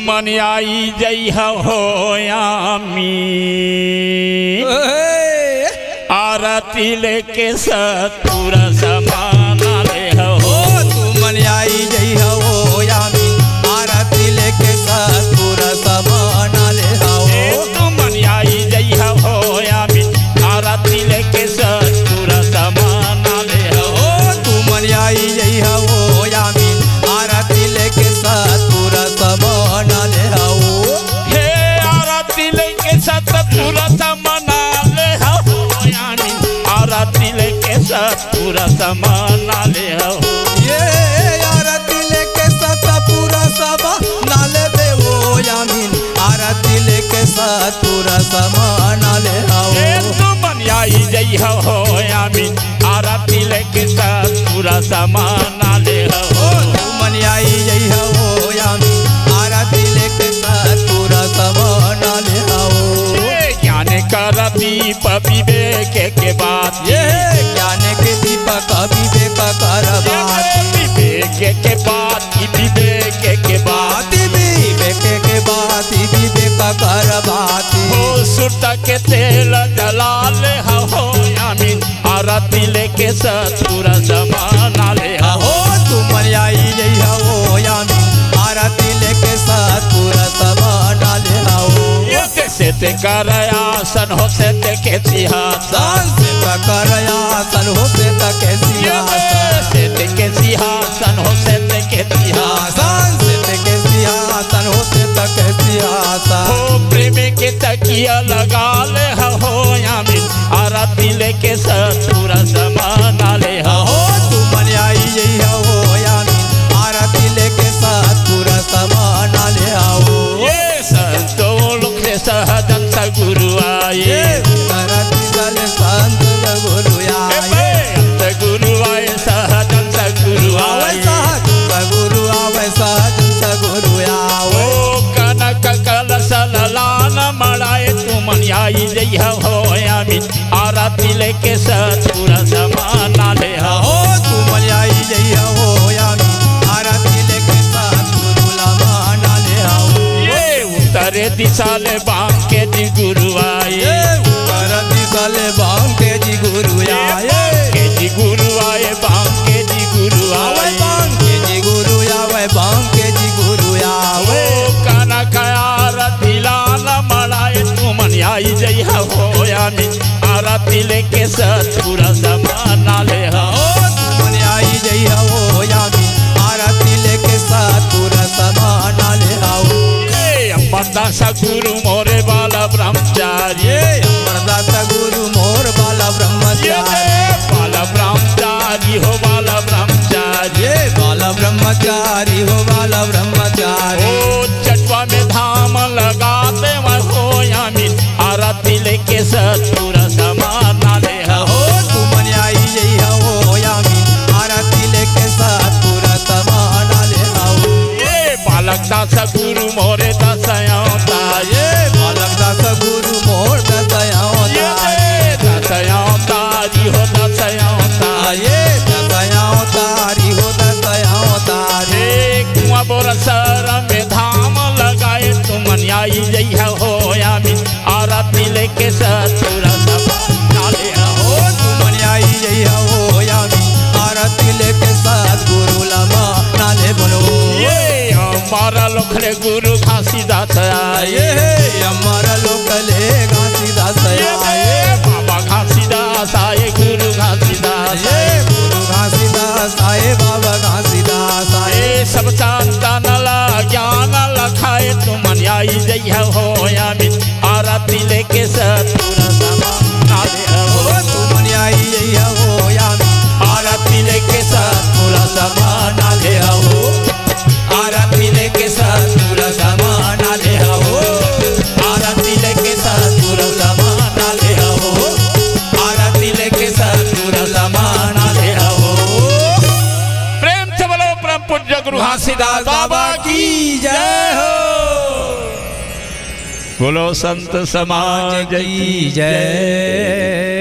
मन आई जई होयामी आरती लेके सतपुर समाना ले हो तू मन आई जई होयामी आरती लेके सतपुर समाना ले हो तू मन आई जई होयामी आरती लेके सतपुर समाना ले हो तू मन आई जई होयामी आरती लेके सतपुर समाना ले हो हे आरती लेके सतपुर समाना ले हो यानी आरती लेके सतपुर समाना ले हो ये आरती लेके सतपुर समाना ले देवो यामीन आरती लेके सतपुर समाना ले हो तू मन आई जई हो यामीन आरती लेके सतपुर समाना ले हो तू मन आई जई हो यामीन आरती लेके सतपुर समाना ले हो ज्ञान कर दीप विवेक के बात ये ज्ञान के दीपक विवेक कर बात विवेक के बात विवेक के बात विवेक के बात विवेक कर बात हो सुरत के तेल जलाल हो यामीन आरती लेके सतपुर समाना ले हो तू मन आई जई हो यामीन आरती लेके सतपुर समाना ले हो से ते कर आसन हो से ते के सिंहासन से कर आसन हो से के सिंहासन से ते के सिंहासन हो से ते के सिंहासन से ते के सिंहासन हो से के सिंहासन हो प्रेम के तकिया लगा ले हो यामीन आरती लेके सतपुर समाना ले हो तू मन आई जई हो यामीन आरती लेके सतपुर समाना ले हो ये संतो लोग सहजन सगुरु आए आरती चले संत गुरु आए गुरु आए सहजन सगुरु आए गुरु आवे सहजन गुरु आवे ओ कनक कलश ललान मड़ाए तू मन आई जई हो यामीन आरती लेके सतपुर समाना ले हो तू मन आई जई हो यामीन आरती लेके सतपुर समाना ले हो ये उत्तरे दिशा ले बांके जी गुरु आए उत्तर दिशा ले बांके जी गुरु आए के जी गुरु आए बांके जी गुरु आए बांके जी गुरु आवे बांके जी गुरु आवे कनक आरती लाल मड़ाए तू मन आई जई हो यामीन आरती लेके सतपुर समाना ले हो तू मन आई जई हो यामीन आरती लेके सतपुर समाना ले हो अमरदास गुरु मोरे बाला ब्रह्मचारी अमरदास गुरु मोर बाला ब्रह्मचारी बाला ब्रह्मचारी हो बाला ब्रह्मचारी बाला ब्रह्मचारी हो बाला ब्रह्मचारी ओ चटवा में धाम लगाते हो यामीन आरती लेके सतपुर समाना ले हो तू मन आई जई हो यामीन आरती लेके सतपुर समाना ले हो बालक दास गुरु मोरे दसयावतार बालक दास गुरु मोर दसयावतारी हो दसयावतार दसयावतारी हो दसयावतार कुआं बोरसर में धाम लगाए तू मन आई जई हो यामीन आरती लेके सतपुर समाना ले हो तू मन आई जई हो यामीन आरती लेके सतगुरु समाना ले बोलो हमारा लोखले गुरु घासीदास आए हमारा लोकले घासीदास आए बाबा घासीदास आए गुरु घासीदास गुरु घासीदास आए बाबा घासीदास आए सब संतान ला ज्ञान लखाए तू मन आई जई हो यामीन आरती लेके सतपुर समाना ले हो तू मन आई जई हो यामीन आरती लेके सतपुर समाना ले हो आरती लेके सतपुर समाना ले हो आरती लेके सतपुर समाना ले हो आरती लेके सतपुर समाना ले हो प्रेम से बोलो परम पूज्य गुरु घासीदास बाबा की जय हो बोलो संत समाज की जय।